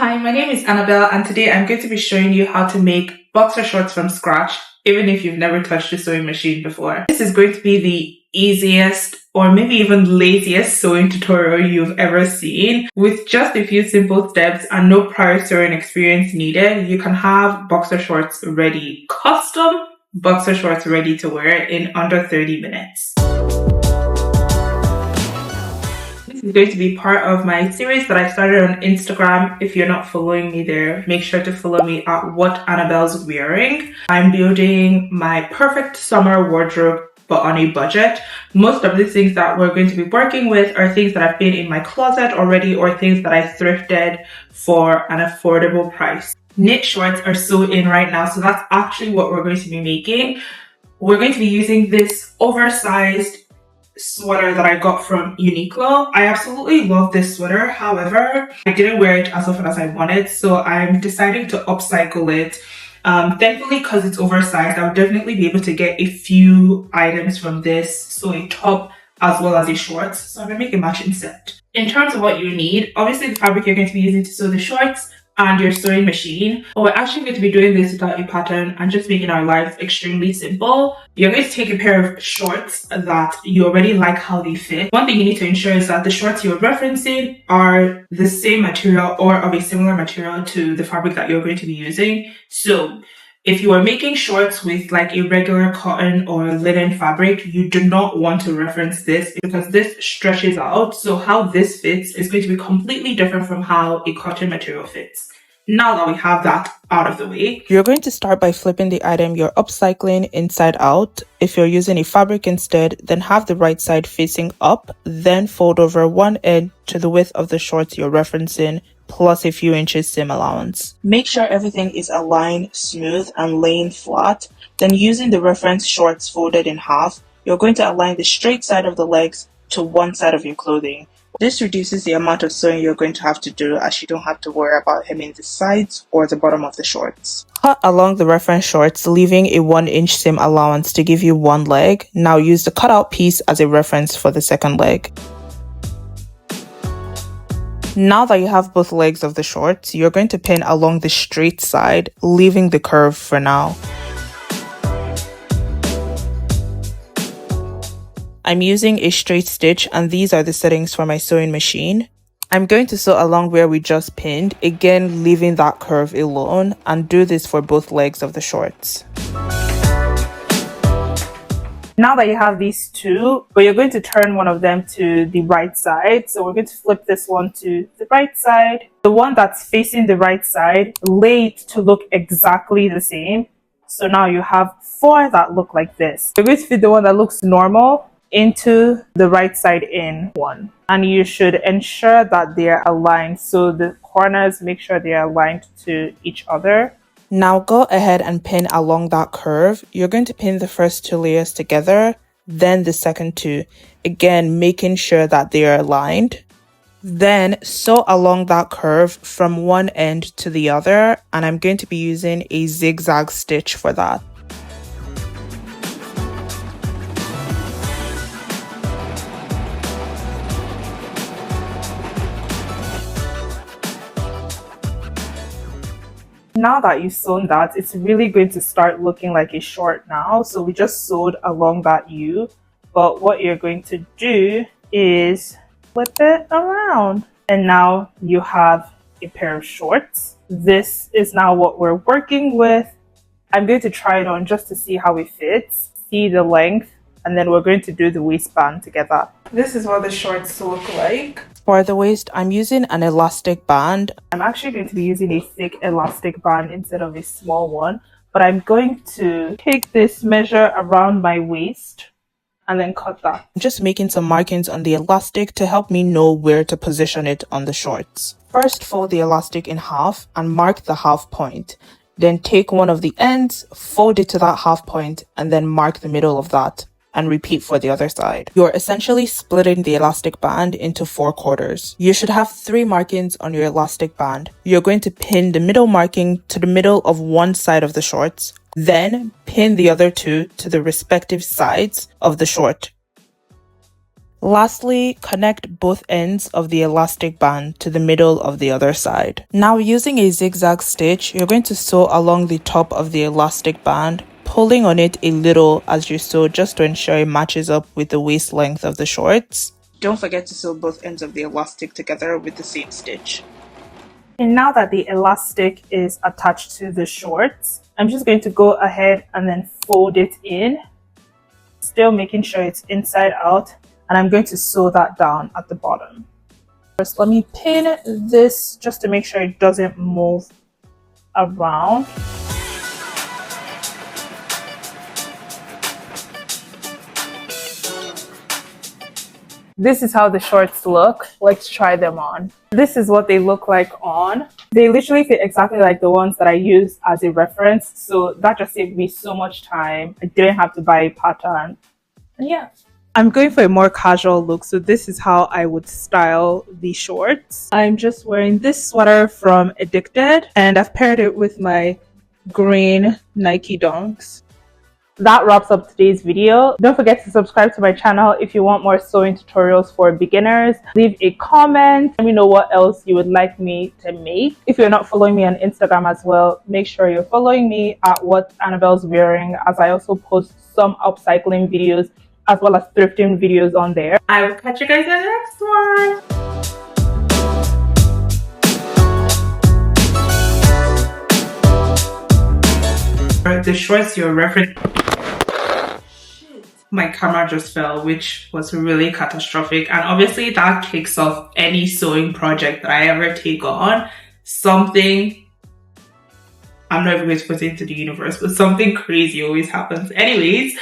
Hi, my name is Annabelle and today I'm going to be showing you how to make boxer shorts from scratch, even if you've never touched a sewing machine before. This is going to be the easiest or maybe even laziest sewing tutorial you've ever seen. With just a few simple steps and no prior sewing experience needed, you can have boxer shorts ready, custom boxer shorts ready to wear in under 30 minutes. This is going to be part of my series that I started on Instagram. If you're not following me there, make sure to follow me at What Annabelle's Wearing. I'm building my perfect summer wardrobe, but on a budget. Most of the things that we're going to be working with are things that I've been in my closet already or things that I thrifted for an affordable price. Knit shorts are so in right now, so that's actually what we're going to be making. We're going to be using this oversized sweater that I got from Uniqlo. I absolutely love this sweater. However, I didn't wear it as often as I wanted, so I'm deciding to upcycle it. Thankfully, because it's oversized, I'll definitely be able to get a few items from this, so a top as well as a shorts. So I'm gonna make a matching set. In terms of what you need, obviously the fabric you're going to be using to sew the shorts and your sewing machine. But we're actually going to be doing this without a pattern and just making our lives extremely simple. You're going to take a pair of shorts that you already like how they fit. One thing you need to ensure is that the shorts you're referencing are the same material or of a similar material to the fabric that you're going to be using. So if you are making shorts with like a regular cotton or linen fabric, you do not want to reference this because this stretches out. So how this fits is going to be completely different from how a cotton material fits. Now that we have that out of the way, you're going to start by flipping the item you're upcycling inside out. If you're using a fabric instead, then have the right side facing up, then fold over one end to the width of the shorts you're referencing, plus a few inches seam allowance. Make sure everything is aligned, smooth, and laying flat. Then using the reference shorts folded in half, you're going to align the straight side of the legs to one side of your clothing. This reduces the amount of sewing you're going to have to do, as you don't have to worry about hemming the sides or the bottom of the shorts. Cut along the reference shorts, leaving a 1-inch seam allowance to give you one leg. Now use the cutout piece as a reference for the second leg. Now that you have both legs of the shorts, you're going to pin along the straight side, leaving the curve for now. I'm using a straight stitch and these are the settings for my sewing machine. I'm going to sew along where we just pinned, again leaving that curve alone, and do this for both legs of the shorts. now that you have these two, but you're going to turn one of them to the right side. So we're going to flip this one to the right side. The one that's facing the right side, lay it to look exactly the same. So now you have 4 that look like this. You're going to fit the one that looks normal into the right side in one. And you should ensure that they're aligned. So the corners, make sure they're aligned to each other. Now go ahead and pin along that curve. You're going to pin the first 2 layers together, then the second 2. Again, making sure that they are aligned. Then sew along that curve from one end to the other, and I'm going to be using a zigzag stitch for that. Now that you've sewn that, it's really going to start looking like a short now. So we just sewed along that U, but what you're going to do is flip it around. And now you have a pair of shorts. This is now what we're working with. I'm going to try it on just to see how it fits, see the length, and then we're going to do the waistband together. This is what the shorts look like. For the waist, I'm using an elastic band. I'm actually going to be using a thick elastic band instead of a small one, but I'm going to take this measure around my waist and then cut that. I'm just making some markings on the elastic to help me know where to position it on the shorts. First, fold the elastic in half and mark the half point. Then take one of the ends, fold it to that half point, and then mark the middle of that. And repeat for the other side. You're essentially splitting the elastic band into 4 quarters. You should have 3 markings on your elastic band. You're going to pin the middle marking to the middle of one side of the shorts, then pin the other 2 to the respective sides of the short. Lastly, connect both ends of the elastic band to the middle of the other side. Now, using a zigzag stitch, you're going to sew along the top of the elastic band, pulling on it a little as you sew just to ensure it matches up with the waist length of the shorts. Don't forget to sew both ends of the elastic together with the same stitch. And now that the elastic is attached to the shorts, I'm just going to go ahead and then fold it in, still making sure it's inside out, and I'm going to sew that down at the bottom. First, let me pin this just to make sure it doesn't move around. This is how the shorts look. Let's try them on. This is what they look like on. They literally fit exactly like the ones that I used as a reference. So that just saved me so much time. I didn't have to buy a pattern. And yeah, I'm going for a more casual look. So this is how I would style the shorts. I'm just wearing this sweater from Addicted, and I've paired it with my green Nike Dunks. That wraps up today's video. Don't forget to subscribe to my channel if you want more sewing tutorials for beginners. Leave a comment. Let me know what else you would like me to make. If you're not following me on Instagram as well, make sure you're following me at What Annabelle's Wearing, as I also post some upcycling videos as well as thrifting videos on there. I will catch you guys in the next one. The shorts you're referencing, my camera just fell, which was really catastrophic, and obviously that kicks off any sewing project that I ever take on. Something, I'm not even going to put it into the universe, but something crazy always happens. Anyways,